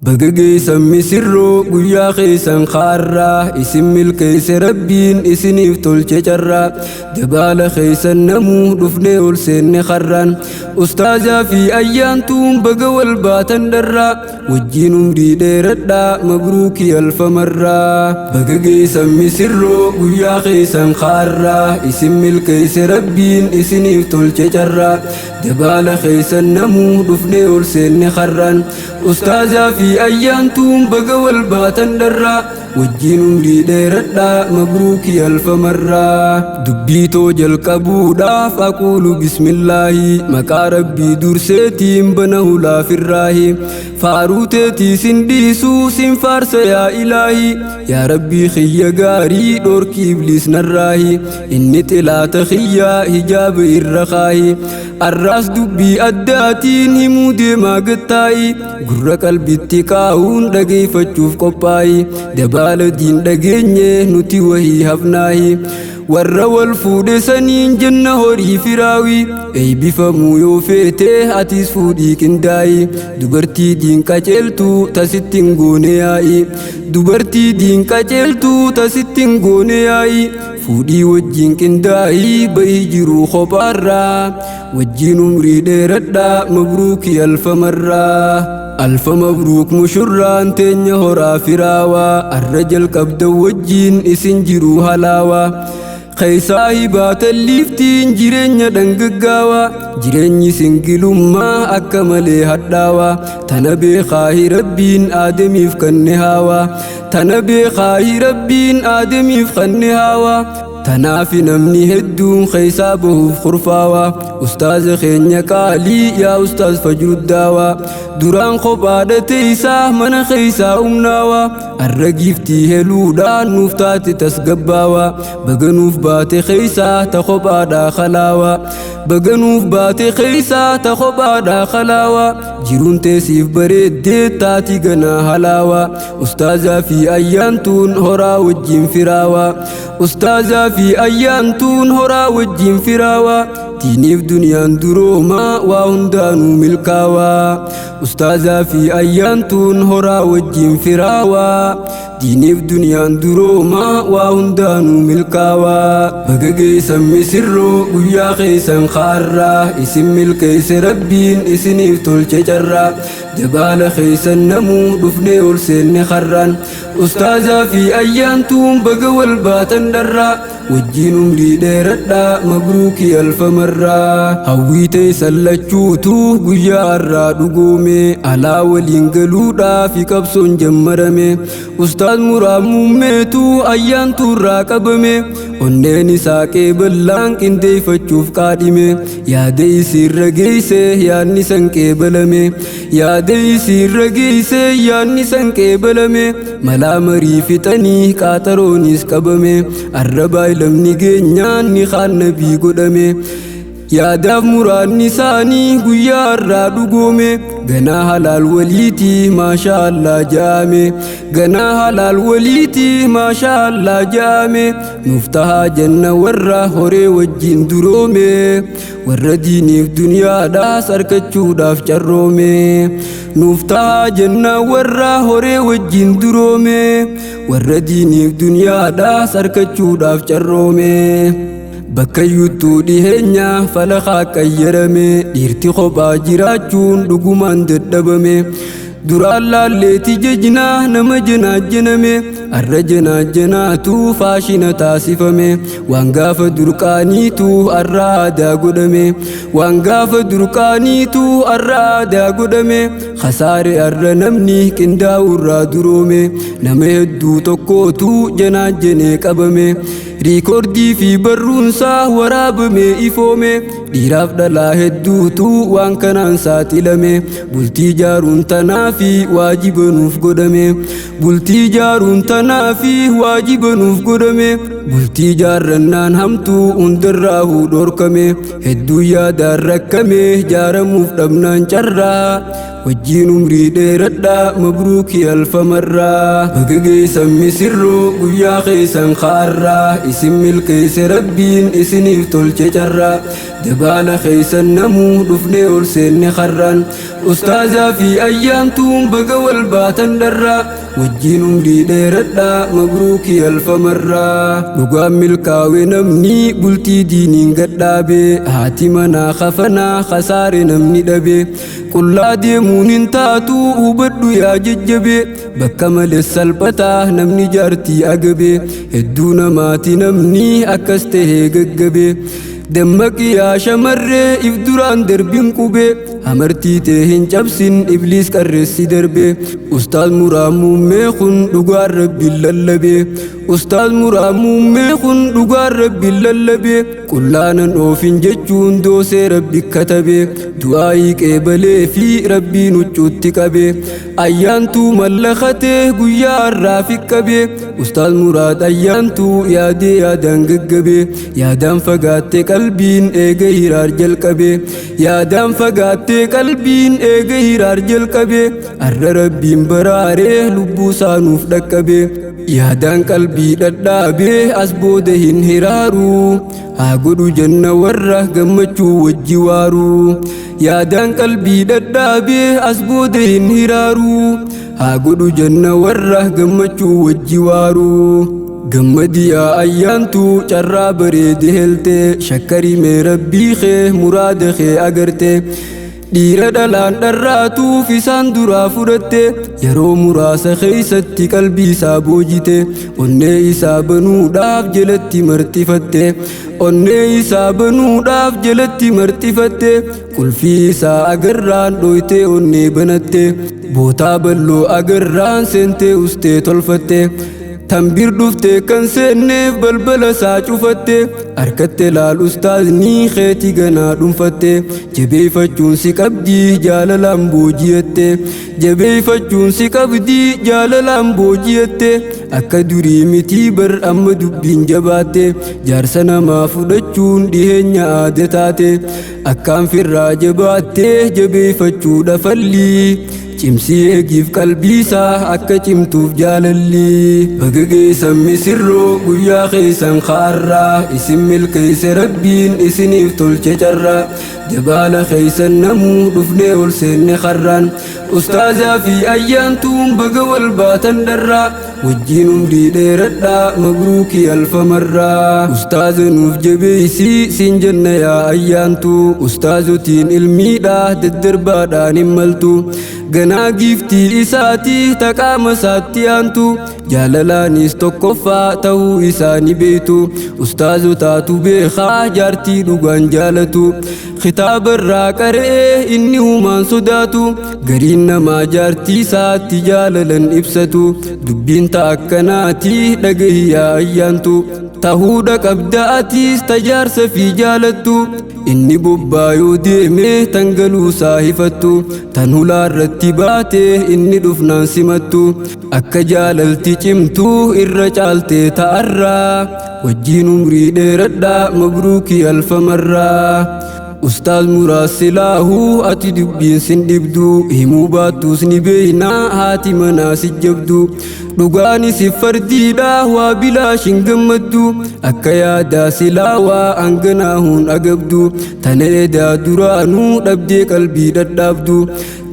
بقى سمي سرو قويا خيسان خارا اسم الكيس ربين اسني فتول جرا دبال خيسان نمو دفني ولسن خران أستاذا في أيام توم بقى والباتن درا وجين مريد ردا مبروك ألف مرة بقى سمي سرو قويا خيسان خارا اسم الكيس ربين اسني فتول جرا دبال خيسان نمو دفني ولسن خران أستاذا في أيام توم بقى والباتن درا وجين مريد ردا مبروك ألف مرة دبيتو جل كبودا فأقول بسم الله مكا ربي درسيتي بنه لا في الراهي فاروتي سنديسو سنفارس يا إلهي يا ربي خي غاري دوركي إبليس نراهي إني تلا تخيا هجاب الرخاهي الراس دبي أداتين همودي ما قطاي قرر قلبي اتكاون دقي فتشوف قباي دبال دين دقيني نتي وهي هفناهي warra wal fuudhe saniin jenna horii firaawi eebbifamuu yoo feete atis fuudhii qindaayi dubartii diin qaceeltuu tasittiin goone yaa'i dubartii diin qaceeltuu tasittiin goone yaa'i fuudhii wajjiin qindaayi ba'ii jiruu kophaarraa wajjiin umrii dheeradhaa mabruuki alfa marraa ألف مبروك مشران تيني هورا فراوا الرجل قبدا وجين اسنجرو هلاوا خيساهي بات الليفتين جيرين دنققاوا جيرين سنجلوما أكملي هداوا تنبي خاهي ربين آدمي فكنهاوا تنبي خاهي ربين آدمي فكنهاوا تنافي نمني هدوم خيسابه خرفاوا أستاذ خينيا كالي يا أستاذ فجر الداوا دران خبادة تيسا من خيسا أمناوا الرقيفتي هلودا نفتات تسقباوا بغنوف بات خيسا تخبادا خلاوا بغنوف بات خيسا تخبادا خلاوا جيرون تيسيف بريد دي تاتي غنا هلاوا أستاذ في أيام تون هورا وجين فراوا أستاذ في أيام تون هورا وجين فراوا تينيف دنيا دروما وهندانو ملكاوا أستاذ في أيام تون هورا وجين فراوا تينيف دنيا دروما وهندانو ملكاوا بقى سمي سرو ويا خيسان خارا اسم الكيس ربين اسني فتول جرا دبال خيسان نمو دفني ولسن خران أستاذ في أيام توم بقى والباتن درا وجين مريد ردا مبروك ألف مرة هويتي سلچوتو قيا الرادو قومي على ولينقلودا في كبسون جمرمي أستاذ مرام ميتو أيام تراكبمي onneen saaqee ballaan qindeeffachuuf qaadhime yaada isiirra geesse yaadni san qeebalame yaada isiirra geesse yaadni san qeebalame malaa marii fixanii qaaxaroonis qabame arrabaa lamni geenyaan ni kaan nabii godhame yaadaaf muraadni isaanii guyyaa irraa dhugoome ganaa halaal waliitii maashaa allaa jaame ganaa halaal waliitii maashaa allaa jaame nuuf tahaa janna warra horee wajjin duroome warra diiniif duniyaadhaas argachuudhaaf carroome nuuf tahaa janna warra horee wajjin duroome warra diiniif duniyaadhaas argachuudhaaf carroome bakka yuutuu dhiheenya falaqa qayyarame dhiirti kophaa jiraachuun dhugumaan dadhabame duraan laalleeti jajnaa nama janaajjaname arra janaajjanaatu faashina taasifame waan gaafa durqaaniitu arra aadaa godhame waan gaafa durqaaniitu arra aadaa godhame khasaare arra namni qindaa'urraa duroome nama hedduu tokkootu janaajjanee qabame riikordii fi barruunsaa waraabame ifoome dhiiraaf dhalaa hedduutu waan kanaan saaxilame bultii jaaruun tanaa fi waajiba nuuf godhame bultii jaaruun tanaa fi waajiba nuuf godhame bultii jaarrannaan hamtuu hundarraa dhorkame hedduu yaadaan rakkame jaaramuuf dhabnaan carraa wajjin umrii dheeradhaa mabruukii alfamarraa. Baga geessan misirroo guyyaa keessan kaarraa isin milkeesse rabbiin isiniif tolche carraa. Dabaala keessan namuu dhufnee ol seenne karraan ustaazaa fi ayyaantuun baga wal baatan dharraa. Wajjin umrii dheeradhaa mabruukii alfamarraa. Dhugaan milkaa'e namni bultii diiniin gadhaabee haati manaa kafanaa kasaare namni dhabee. Qullaa deemuun hin taatu hubadhu yaa jajjabee bakka malees salphataa namni jaartii agabee hedduu namaati namni akkas tahee gaggabee. Dammaqi yaa shamarree if duraan darbiin qubee amartii tee hin cabsin ibliis qarreessi darbee. Ustaaz Muraa Muummee kun dhugaan rabbiin lallabee. Ustaaz Muraa Muummee kun dhugaan rabbiin lallabee. Qullaanan oofin jechuun doosee rabbi katabee du'aayii qeebalee fi rabbiin huccuutti qabee. Ayyaantuu mallakatee guyyaa har'aa fiqqabee. Ustaaz Muraad ayyaantuu yaadee yaadaan gaggabee yaadaan fagaattee qalbiin eega hiraar jalqabee. Yaadaan fagaattee qalbiin eega hiraar jalqabee har'a rabbiin baraaree lubbuu isaanuuf dhaqqabee. Yaadaan qalbii dhadhaabee as booda hin hiraaruu haa godhu janna warra gammachuu wajji waaruu. Yaadaan qalbii dhadhaabee as booda hin hiraaruu haa godhu janna warra gammachuu wajji waaruu. Gammadi yaa ayyaantuu carraa bareede heltee shakkarii mee rabbii kee muraada kee agarte. Dhiira dhalaan dharraatuuf isaan duraa fudhatte yeroo muraasa keessatti qalbii isaa boojite. Onnee isaa banuudhaaf jalatti marxifatte. Onnee isaa banuudhaaf jalatti marxifatte. Qulfii isaa agarraan dhoytee onnee banatte. Bootaa balloo agarraan seentee ustee tolfatte. Tambir dhuftee kan seenneef balbala isaa cufatte. Harkatte laal ustaazni keetii ganaa dhuunfatte. Jabeeffachuun si qabdii jaalalaan booji'atte. Jabeeffachuun si qabdii jaalalaan booji'atte. Akka durii mitii bar amma dubbiin jabaatte. Jaarsa namaa fudhachuun dhiheenya aada taate. Akkaan firraa jabaattee jabeeffachuudha fallii. Cimsii eegiif qalbiisaa akka cimtuuf jaalalli. Baga geessan misirroo guyyaa keessan kaarraa isin milkeesse rabbiin isiniif tolche carraa. Dabaala keessan namuu dhufnee ol seenne karraan ustaazaa fi ayyaantuun baga wal baatan dharraa. Wajjin umrii dheeradhaa mabruukii alfamarraa. Ustaaza nuuf jabeeysii siin jenna yaa ayyaantuu. Ustaazotiin ilmiidhaa daddarbaadhaan hin maltu. Ganaa giiftii isaatii taqaama isaatti aantu. Jaalalaanis tokkoffaa ta'uu isaani beeytu. Ustaazotaatu beekaa jaartii dhugaan jaalatu. Kitaabarraa qaree inni humaan sodaatu. Gariin namaa jaartii isaatti jaalalan ibsatu. Dubbiin ta'a akkanaati dhagahi yaa ayyaantu. Tahuudha qabda atiis tajaarsa fi jaalattu. Inni bobbaayoo deemee tangaluusaa hifattu. Tan hulaarratti baatee inni dhufnaan simattu. Akka jaalalti cimtuu irra caaltee ta'arraa. Wajjin umrii dheeradhaa mabruukii alfamarraa. Ustaaz Muraad silaahuu ati dubbiin sin dhibdu. Himuu baattuus ni beeynaa haati manaa si jabdu. Dhugaanis fardiidhaa waa bilaashin gammaddu. Akka yaadaa silaawaa hanganaa hun agabdu. Tana edaa duraanuu dhabdee qalbii dhadhaabdu.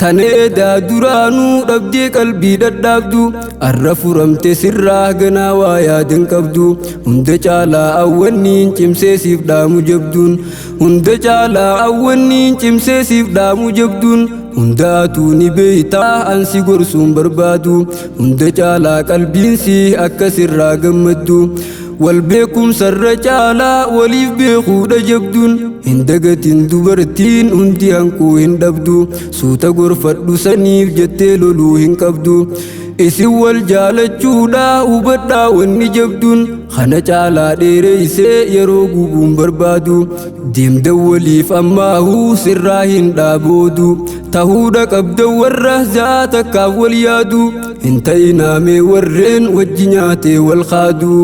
Tana edaa duraanuu dhabdee qalbii dhadhaabdu. Arra furamte sirraa ganaa waa yaadan qabdu. Hunda caalaa awwanniin cimsee siif dhaamu jabduun. Hunda caalaa awwanniin cimsee siif dhaamu jabduun. Hundaatuu ni beeytaa ansi gorsuun barbaadu. Hunda caalaa qalbiinsi akka sirraa gammaddu. Wal beekumsarra caalaa waliif beekuudha jabduun. Hin dagatin dubartiin hundi hanquu hin dhabdu. Suuta gorfadhu saniif jettee loluu hin qabdu. Isin wal jaalachuudha hubadhaa wanni jabduun. Kana caalaa dheereysee yeroo gubuun barbaadu. Deemdan waliif ammaahuu sirraa hin dhaaboodu. Tahuudha qabda warra zaatakkaaf wal yaadu. Hin ta'inaamee warreen wajji nyaatee wal qaadu.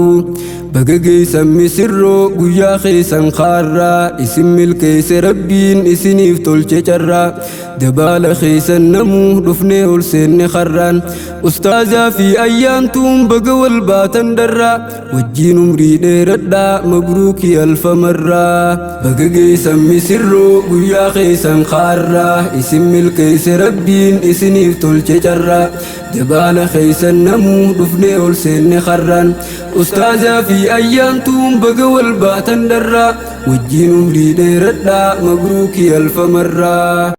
بقى مسرو قيا خيسن خارا اسم الكيس ربين اسنيف تلچرا دبال خيسن نمو دفني ولسن خران أستاذا في أيامتم بقى والباتن درا وجين مريد ردا مبروك ألف مرة بقى مسرو قيا خيسن خارا اسم الكيس ربين اسنيف تلچرا دبال خيسن نمو دفني ولسن خران أستاذا في أيامتم بقى والباتن درا وجين مريد ردا مبروك ألف مرة